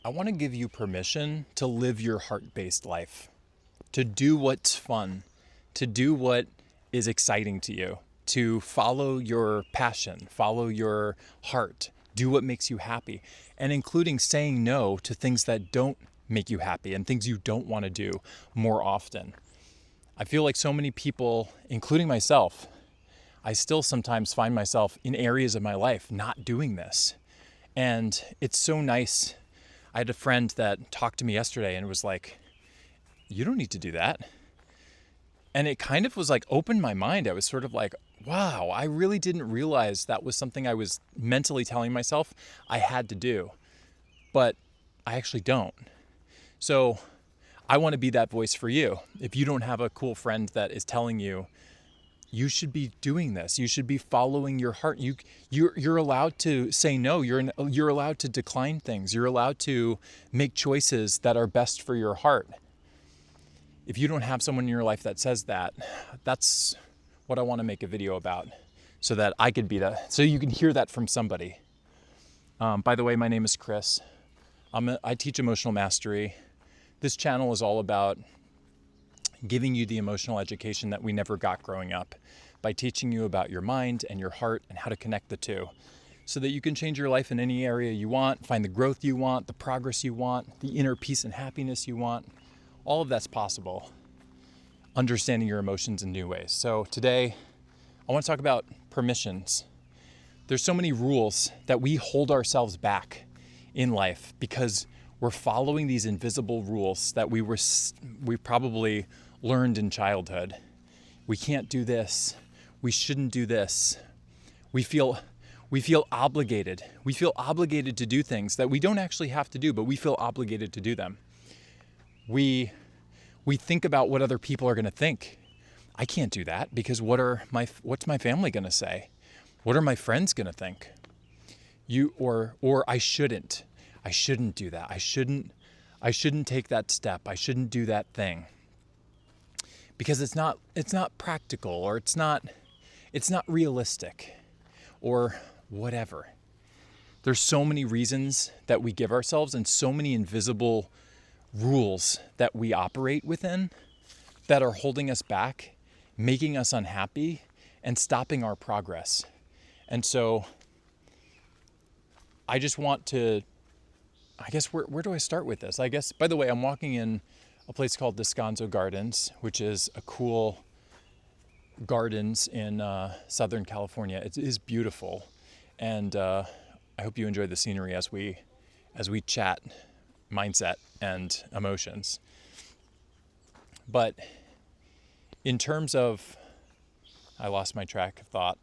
I want to give you permission to live your heart-based life, to do what's fun, to do what is exciting to you, to follow your passion, follow your heart, do what makes you happy, and including saying no to things that don't make you happy and things you don't want to do more often. I feel like so many people, including myself, I still sometimes find myself in areas of my life not doing this. And it's so nice. I had a friend that talked to me yesterday and was like, you don't need to do that. And it kind of was like opened my mind. I was sort of like, wow, I really didn't realize that was something I was mentally telling myself I had to do, but I actually don't. So I want to be that voice for you. If you don't have a cool friend that is telling you, you should be doing this, you should be following your heart. You're allowed to say no. You're allowed to decline things. You're allowed to make choices that are best for your heart. If you don't have someone in your life that says that, that's what I want to make a video about, so that I could be so you can hear that from somebody. By the way, my name is Chris. I teach emotional mastery. This channel is all about giving you the emotional education that we never got growing up, by teaching you about your mind and your heart and how to connect the two, so that you can change your life in any area you want, find the growth you want, the progress you want, the inner peace and happiness you want. All of that's possible, understanding your emotions in new ways. So today, I want to talk about permissions. There's so many rules that we hold ourselves back in life because we're following these invisible rules that we probably learned in childhood. We can't do this. We shouldn't do this. We feel obligated. We feel obligated to do things that we don't actually have to do, but we feel obligated to do them. We think about what other people are going to think. I can't do that because what's my family going to say? What are my friends going to think? Or I shouldn't. I shouldn't do that. I shouldn't take that step. I shouldn't do that thing. Because it's not practical, or it's not realistic, or whatever. There's so many reasons that we give ourselves and so many invisible rules that we operate within that are holding us back, making us unhappy, and stopping our progress. And so I just want to, I guess, where do I start with this? I guess, by the way, I'm walking in a place called Descanso Gardens, which is a cool gardens in Southern California. It is beautiful. And I hope you enjoy the scenery as we chat mindset and emotions. But in terms of, I lost my track of thought.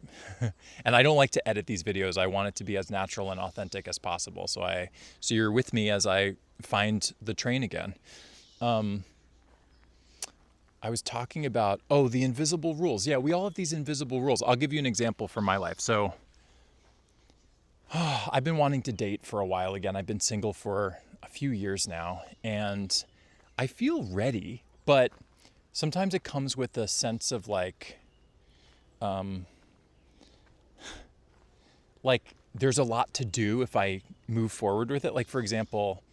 And I don't like to edit these videos. I want it to be as natural and authentic as possible. So you're with me as I find the train again. I was talking about, the invisible rules. Yeah, we all have these invisible rules. I'll give you an example from my life. So I've been wanting to date for a while again. I've been single for a few years now, and I feel ready, but sometimes it comes with a sense of like there's a lot to do if I move forward with it. Like, for example,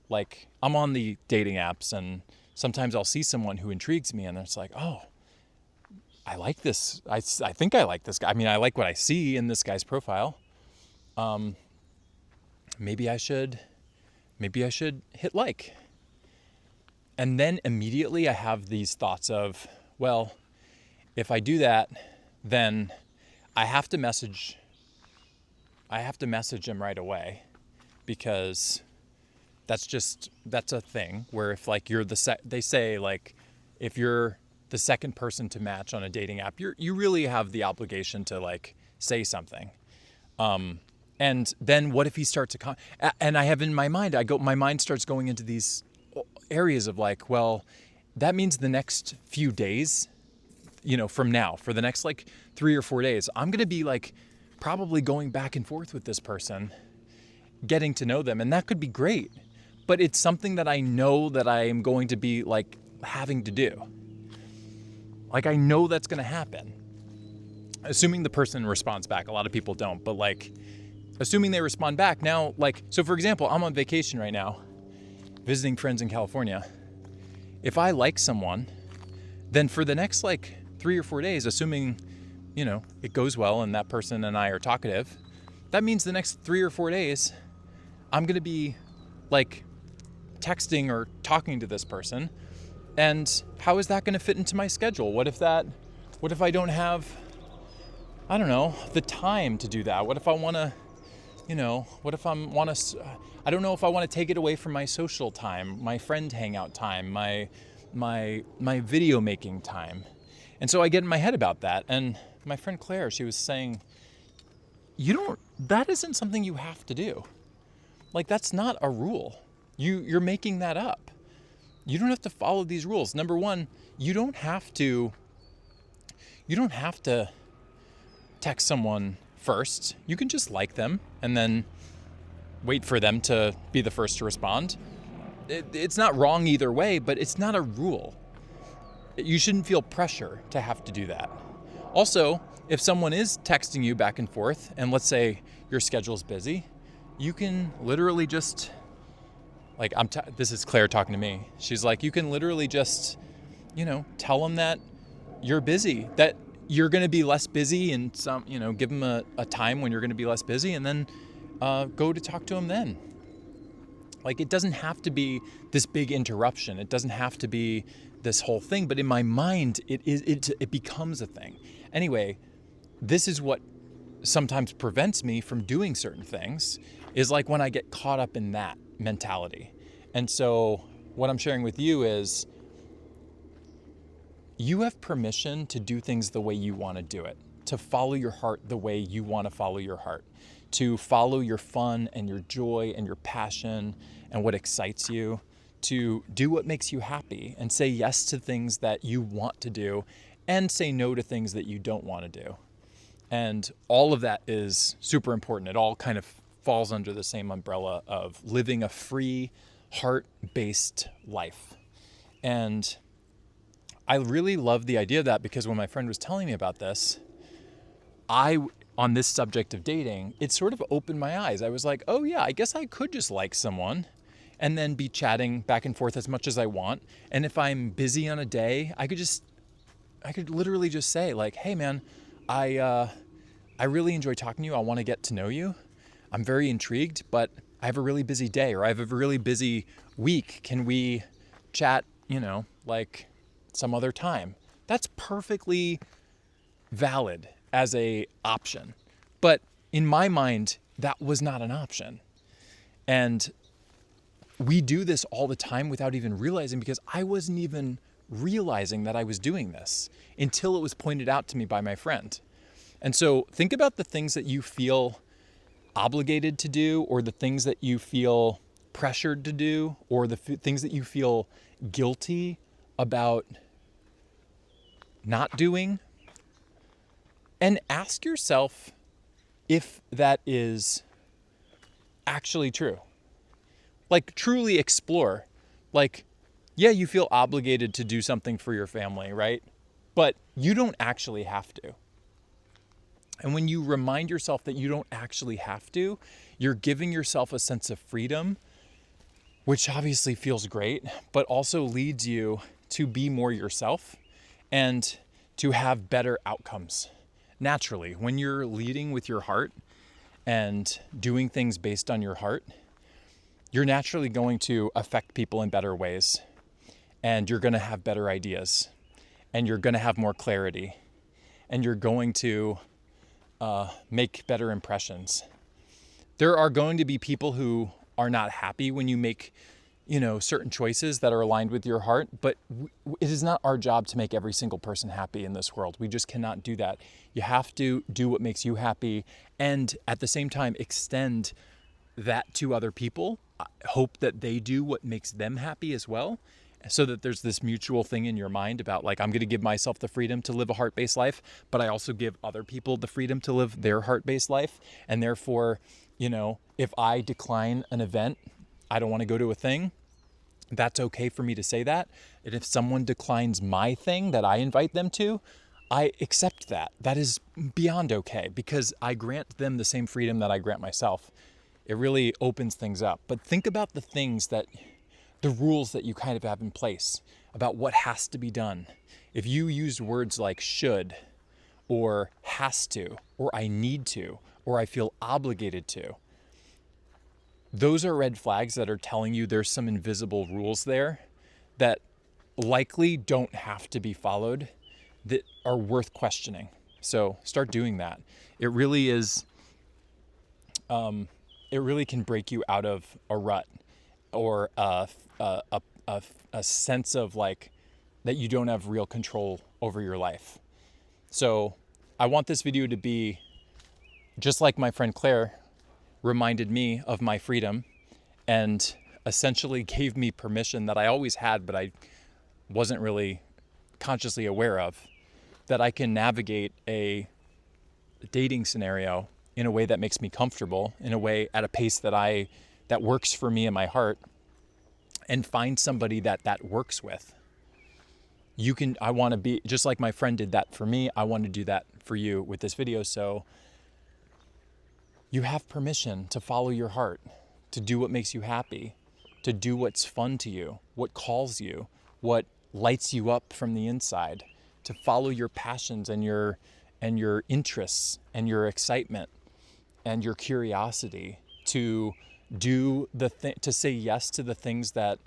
like I'm on the dating apps and sometimes I'll see someone who intrigues me and it's like, oh, I like this. I think I like this guy. I mean, I like what I see in this guy's profile. Maybe I should hit like. And then immediately I have these thoughts of, well, if I do that, then I have to message him right away, because that's a thing where if like you're they say like if you're the second person to match on a dating app, you really have the obligation to like say something. And then what if he starts to and I have in my mind, my mind starts going into these areas of like, well, that means the next few days, from now, for the next like 3 or 4 days, I'm going to be like probably going back and forth with this person, getting to know them. And that could be great, but it's something that I know that I am going to be like having to do. Like, I know that's going to happen, assuming the person responds back. A lot of people don't, but like, assuming they respond back. Now, like, so for example, I'm on vacation right now, visiting friends in California. If I like someone, then for the next like 3 or 4 days, assuming, it goes well and that person and I are talkative, that means the next 3 or 4 days, I'm going to be like texting or talking to this person. And how is that going to fit into my schedule? What if I don't have, I don't know, the time to do that? What if I want to, I don't know if I want to take it away from my social time, my friend hangout time, my video making time. And so I get in my head about that. And my friend Claire, she was saying, that isn't something you have to do. Like, that's not a rule. You're making that up. You don't have to follow these rules. Number one, you don't have to text someone first. You can just like them and then wait for them to be the first to respond. It's not wrong either way, but it's not a rule. You shouldn't feel pressure to have to do that. Also, if someone is texting you back and forth, and let's say your schedule's busy, you can literally just, like, this is Claire talking to me. She's like, you can literally just, tell them that you're busy, that you're going to be less busy, and give them a time when you're going to be less busy, and then go to talk to them then. Like, it doesn't have to be this big interruption. It doesn't have to be this whole thing, but in my mind, it becomes a thing. Anyway, this is what sometimes prevents me from doing certain things, is like when I get caught up in that mentality. And so what I'm sharing with you is, you have permission to do things the way you want to do it, to follow your heart the way you want to follow your heart, to follow your fun and your joy and your passion and what excites you, to do what makes you happy and say yes to things that you want to do and say no to things that you don't want to do. And all of that is super important. It all kind of falls under the same umbrella of living a free, heart-based life. And I really love the idea of that, because when my friend was telling me about this, on this subject of dating, it sort of opened my eyes. I was like, oh yeah, I guess I could just like someone and then be chatting back and forth as much as I want. And if I'm busy on a day, I could literally just say like, hey man, I really enjoy talking to you. I want to get to know you. I'm very intrigued, but I have a really busy day, or I have a really busy week. Can we chat, like some other time? That's perfectly valid as a option. But in my mind, that was not an option. And we do this all the time without even realizing, because I wasn't even realizing that I was doing this until it was pointed out to me by my friend. And so think about the things that you feel obligated to do, or the things that you feel pressured to do, or the things that you feel guilty about not doing, and ask yourself if that is actually true. Like, truly explore. Like, yeah, you feel obligated to do something for your family, right? But you don't actually have to. And when you remind yourself that you don't actually have to, you're giving yourself a sense of freedom, which obviously feels great, but also leads you to be more yourself and to have better outcomes. Naturally, when you're leading with your heart and doing things based on your heart, you're naturally going to affect people in better ways, and you're going to have better ideas, and you're going to have more clarity, and you're going to make better impressions. There are going to be people who are not happy when you make, certain choices that are aligned with your heart, but it is not our job to make every single person happy in this world. We just cannot do that. You have to do what makes you happy, and at the same time extend that to other people. Hope that they do what makes them happy as well, so that there's this mutual thing in your mind about, like, I'm going to give myself the freedom to live a heart-based life, but I also give other people the freedom to live their heart-based life. And therefore, if I decline an event, I don't want to go to a thing, that's okay for me to say that. And if someone declines my thing that I invite them to, I accept that. That is beyond okay because I grant them the same freedom that I grant myself. It really opens things up. But think about the rules that you kind of have in place about what has to be done. If you use words like should, or has to, or I need to, or I feel obligated to, those are red flags that are telling you there's some invisible rules there that likely don't have to be followed, that are worth questioning. So start doing that. It really is, it really can break you out of a rut or a sense of like that you don't have real control over your life. So I want this video to be just like my friend Claire reminded me of my freedom and essentially gave me permission that I always had, but I wasn't really consciously aware of, that I can navigate a dating scenario in a way that makes me comfortable, in a way at a pace that works for me and my heart, and find somebody that works with. I want to be, just like my friend did that for me, I want to do that for you with this video. So you have permission to follow your heart, to do what makes you happy, to do what's fun to you, what calls you, what lights you up from the inside, to follow your passions and your interests and your excitement and your curiosity, to do to say yes to the things that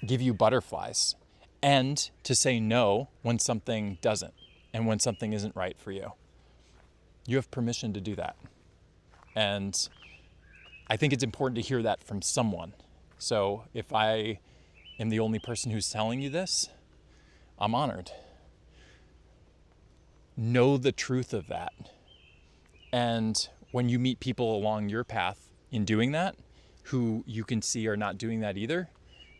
give you butterflies, and to say no when something doesn't and when something isn't right for you. You have permission to do that. And I think it's important to hear that from someone. So if I am the only person who's telling you this, I'm honored. Know the truth of that. And when you meet people along your path in doing that, who you can see are not doing that either,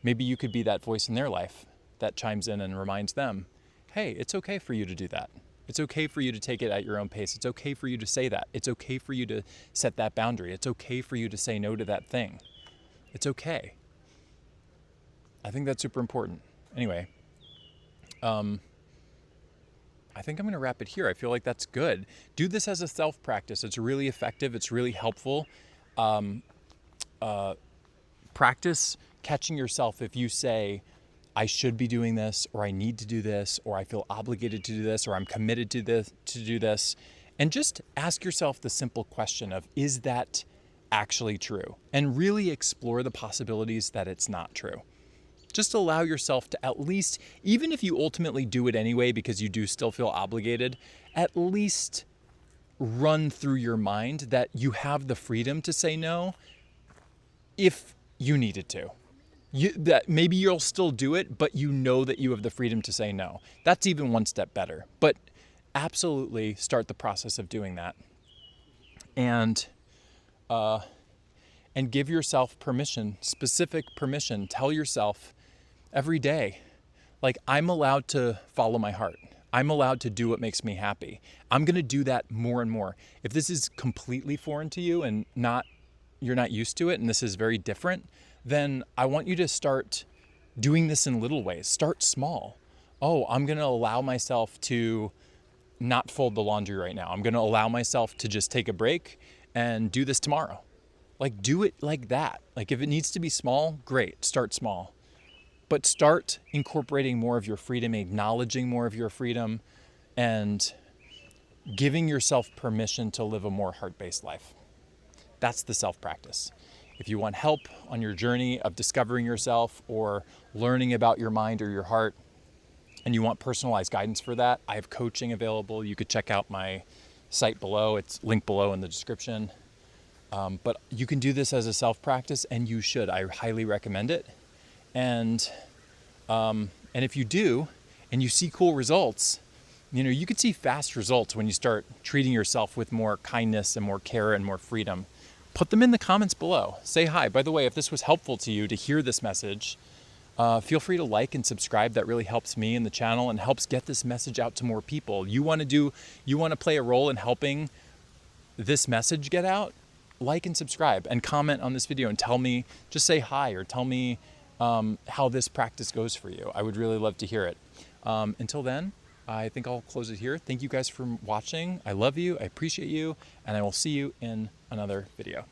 maybe you could be that voice in their life that chimes in and reminds them, hey, it's okay for you to do that. It's okay for you to take it at your own pace. It's okay for you to say that. It's okay for you to set that boundary. It's okay for you to say no to that thing. It's okay. I think that's super important. Anyway, I think I'm going to wrap it here. I feel like that's good. Do this as a self-practice. It's really effective. It's really helpful. Practice catching yourself if you say, I should be doing this, or I need to do this, or I feel obligated to do this, or I'm committed to do this. And just ask yourself the simple question of, is that actually true? And really explore the possibilities that it's not true. Just allow yourself to at least, even if you ultimately do it anyway because you do still feel obligated, at least run through your mind that you have the freedom to say no if you needed to. That maybe you'll still do it, but you know that you have the freedom to say no. That's even one step better. But absolutely start the process of doing that. And give yourself permission, specific permission. Tell yourself every day, like, I'm allowed to follow my heart. I'm allowed to do what makes me happy. I'm going to do that more and more. If this is completely foreign to you and you're not used to it, and this is very different, then I want you to start doing this in little ways. Start small. Oh, I'm going to allow myself to not fold the laundry right now. I'm going to allow myself to just take a break and do this tomorrow. Like, do it like that. Like, if it needs to be small, great. Start small. But start incorporating more of your freedom, acknowledging more of your freedom, and giving yourself permission to live a more heart-based life. That's the self-practice. If you want help on your journey of discovering yourself or learning about your mind or your heart, and you want personalized guidance for that, I have coaching available. You could check out my site below. It's linked below in the description. But you can do this as a self-practice, and you should. I highly recommend it. And if you do, and you see cool results, you could see fast results when you start treating yourself with more kindness and more care and more freedom. Put them in the comments below. Say hi. By the way, if this was helpful to you to hear this message, feel free to like and subscribe. That really helps me and the channel and helps get this message out to more people. You want to play a role in helping this message get out? Like and subscribe and comment on this video and tell me, just say hi or tell me how this practice goes for you. I would really love to hear it. Until then, I think I'll close it here. Thank you guys for watching. I love you. I appreciate you. And I will see you in another video.